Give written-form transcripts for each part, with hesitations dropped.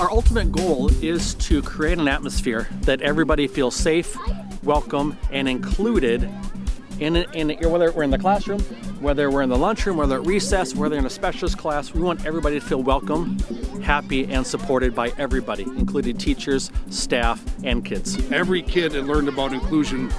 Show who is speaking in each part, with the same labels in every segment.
Speaker 1: Our ultimate goal is to create an atmosphere that everybody feels safe, welcome, and included in whether we're in the classroom, whether we're in the lunchroom, whether at recess, whether in a specialist class. We want everybody to feel welcome, happy, and supported by everybody, including teachers, staff, and kids.
Speaker 2: Every kid had learned about inclusion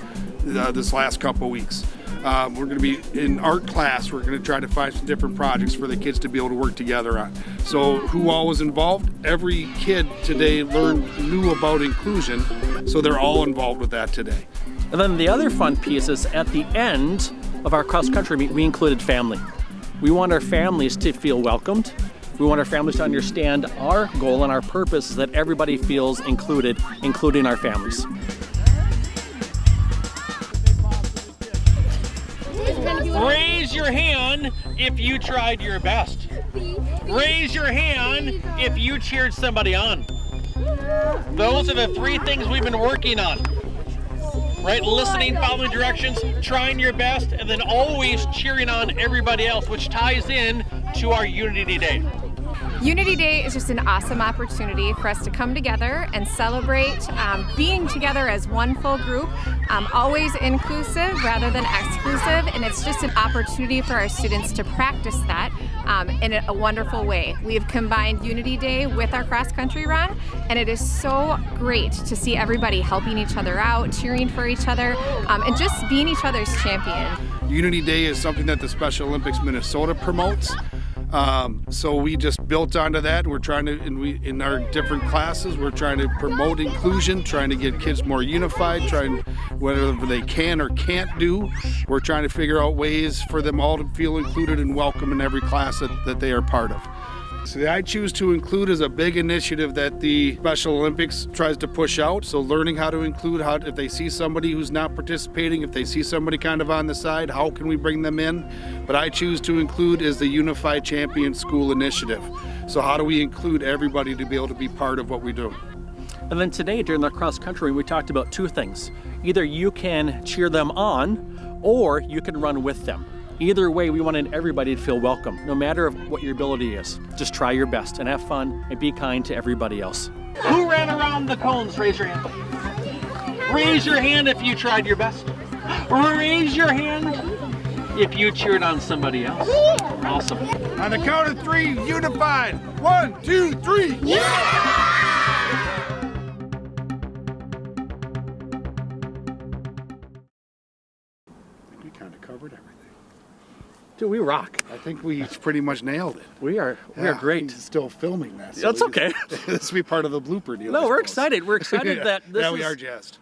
Speaker 2: this last couple of weeks. We're going to be in art class. We're going to try to find some different projects for the kids to be able to work together on. So who all was involved? Every kid today knew about inclusion, so they're all involved with that today.
Speaker 1: And then the other fun piece is at the end of our cross-country meet, we included family. We want our families to feel welcomed. We want our families to understand our goal and our purpose is that everybody feels included, including our families. Raise your hand if you tried your best. Raise your hand if you cheered somebody on. Those are the three things we've been working on. Right? Listening, following directions, trying your best, and then always cheering on everybody else, which ties in to our Unity Day.
Speaker 3: Unity Day is just an awesome opportunity for us to come together and celebrate being together as one full group, always inclusive rather than exclusive, and it's just an opportunity for our students to practice that in a wonderful way. We've combined Unity Day with our cross-country run, and it is so great to see everybody helping each other out, cheering for each other, and just being each other's champion.
Speaker 2: Unity Day is something that the Special Olympics Minnesota promotes. So we just built onto that. We're trying to, in our different classes, we're trying to promote inclusion, trying to get kids more unified, trying whatever they can or can't do. We're trying to figure out ways for them all to feel included and welcome in every class that they are part of. So the I Choose to Include is a big initiative that the Special Olympics tries to push out. So learning how to include, if they see somebody who's not participating, if they see somebody kind of on the side, how can we bring them in? But I Choose to Include is the Unified Champion School Initiative. So how do we include everybody to be able to be part of what we do?
Speaker 1: And then today during the cross country, we talked about two things. Either you can cheer them on or you can run with them. Either way, we wanted everybody to feel welcome, no matter what your ability is. Just try your best and have fun and be kind to everybody else. Who ran around the cones? Raise your hand. Raise your hand if you tried your best. Raise your hand if you cheered on somebody else. Awesome.
Speaker 2: On the count of three, unified. 1, 2, 3. Yeah! We kind of covered everything.
Speaker 1: Dude, we rock.
Speaker 2: I think we pretty much nailed it.
Speaker 1: We are great.
Speaker 2: He's still filming that. So
Speaker 1: that's okay.
Speaker 2: This will be part of the blooper deal.
Speaker 1: No, we're excited. We're excited
Speaker 2: yeah.
Speaker 1: that this
Speaker 2: we are jazzed.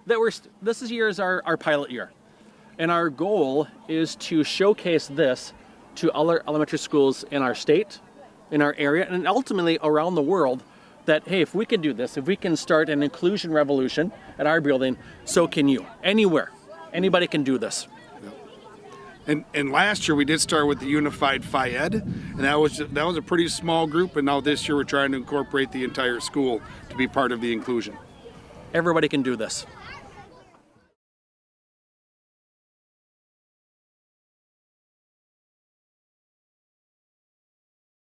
Speaker 1: This year is our pilot year. And our goal is to showcase this to other elementary schools in our state, in our area, and ultimately around the world that, hey, if we can do this, if we can start an inclusion revolution at our building, so can you. Anywhere. Anybody can do this.
Speaker 2: And last year we did start with the Unified Phi Ed, and that was a pretty small group, and now this year we're trying to incorporate the entire school to be part of the inclusion.
Speaker 1: Everybody can do this.